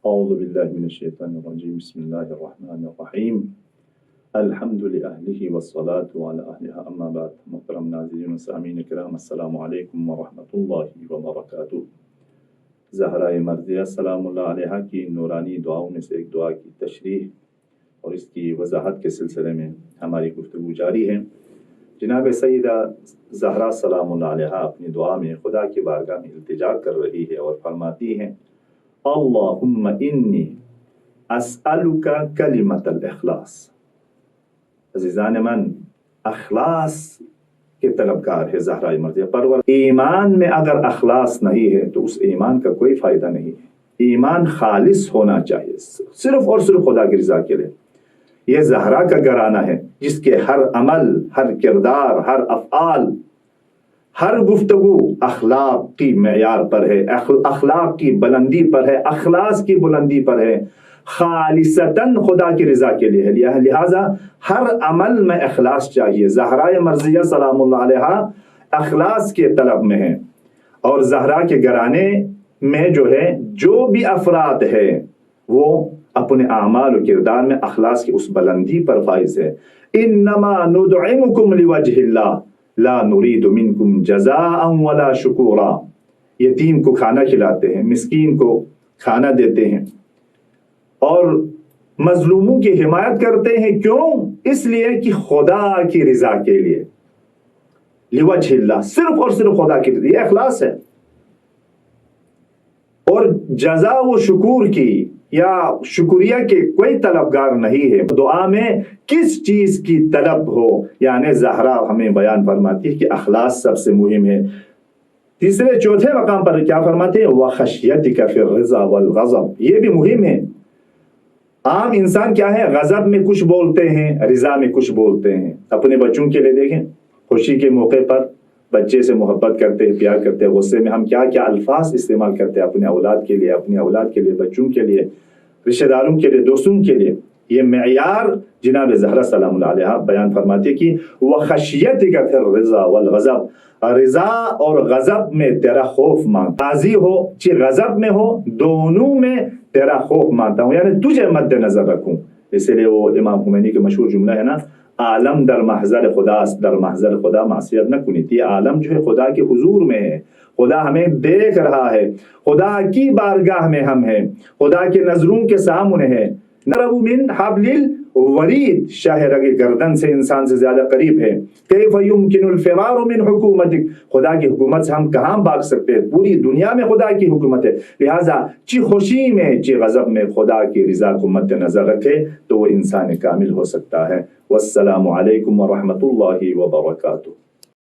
اعوذ باللہ من الشیطان الرجیم بسم اللہ الرحمن الرحیم الحمد للہ والصلاة علی اہلہا اما بعد. محترم ناظرین و سامعین کرام، السلام علیکم ورحمۃ اللہ وبرکاتہ. زہرائے مرضیہ سلام اللہ علیہا کی نورانی دعاؤں میں سے ایک دعا کی تشریح اور اس کی وضاحت کے سلسلے میں ہماری گفتگو جاری ہے. جناب سیدہ زہرا سلام اللہ علیہا اپنی دعا میں خدا کی بارگاہ میں التجا کر رہی ہے اور فرماتی ہیں: اللہم انی اسألک کلمۃ الاخلاص. عزیزان من، اخلاص کے طلبگار ہے زہرائے مرضیہ. پرور ایمان میں اگر اخلاص نہیں ہے تو اس ایمان کا کوئی فائدہ نہیں ہے. ایمان خالص ہونا چاہیے، صرف اور صرف خدا کی رضا کے لیے. یہ زہرا کا گھرانہ ہے جس کے ہر عمل، ہر کردار، ہر افعال، ہر گفتگو اخلاق کی معیار پر ہے، اخلاق کی بلندی پر ہے، اخلاص کی بلندی پر ہے، خالصتاً خدا کی رضا کے لیے ہے. لہذا ہر عمل میں اخلاص چاہیے. زہرائے مرضیہ سلام اللہ علیہا اخلاص کے طلب میں ہے، اور زہرا کے گھرانے میں جو بھی افراد ہے وہ اپنے اعمال و کردار میں اخلاص کی اس بلندی پر فائز ہے. انما ندعمکم لوجہ اللہ لا نرید منکم جزاء ولا شکورا. یتیم کو کھانا کھلاتے ہیں، مسکین کو کھانا دیتے ہیں اور مظلوموں کی حمایت کرتے ہیں. کیوں؟ اس لیے کہ خدا کی رضا کے لیے، لوجہ اللہ، صرف اور صرف خدا کی رضا. یہ اخلاص ہے. اور جزا و شکور کی یا شکریہ کے کوئی طلبگار نہیں ہے. دعا میں کس چیز کی طلب ہو، یعنی زہرا ہمیں بیان فرماتی ہے کہ اخلاص سب سے مہم ہے. تیسرے چوتھے مقام پر کیا فرماتے ہیں؟ وَخَشْيَتِكَ فِي الرِّضَا وَالْغَضَبِ. یہ بھی مہم ہے. عام انسان کیا ہے؟ غضب میں کچھ بولتے ہیں، رضا میں کچھ بولتے ہیں. اپنے بچوں کے لیے دیکھیں، خوشی کے موقع پر بچے سے محبت کرتے ہیں، پیار کرتے ہیں. غصے میں ہم کیا کیا الفاظ استعمال کرتے ہیں اپنے اولاد کے لیے، اپنی اولاد کے لیے، بچوں کے لیے، رشتہ داروں کے لیے، دوستوں کے لیے. یہ معیار جناب زہرا سلام اللہ علیہا بیان فرماتے ہیں کہ وَخَشْيَتِكَ فِي الرِّضَا وَالْغَضَبِ. رضا اور غضب میں تیرا خوف مانتا، راضی ہو چاہے غضب میں ہو، دونوں میں تیرا خوف مانتا ہوں، یعنی تجھے مد نظر رکھوں. اسی لیے وہ امام خمینی کا مشہور جملہ ہے نا: عالم در محضر خدا است، در محضر خدا معصیت نہ کنی. یہ عالم خدا کے حضور میں ہے، خدا ہمیں دیکھ رہا ہے، خدا کی بارگاہ میں ہم ہیں، خدا کے نظروں کے سامنے ہے. نَرَبُ مِنْ حَبْلِ الْوَرِيدِ، شاہ رگ گردن سے انسان سے زیادہ قریب ہے. کیف یمکن الفرار من حکومتک، خدا کی حکومت سے ہم کہاں بھاگ سکتے ہیں؟ پوری دنیا میں خدا کی حکومت ہے. لہٰذا چی خوشی میں چی غضب میں خدا کی رضا کو مد نظر رکھے تو وہ انسان کامل ہو سکتا ہے. والسلام علیکم ورحمۃ اللہ وبرکاتہ.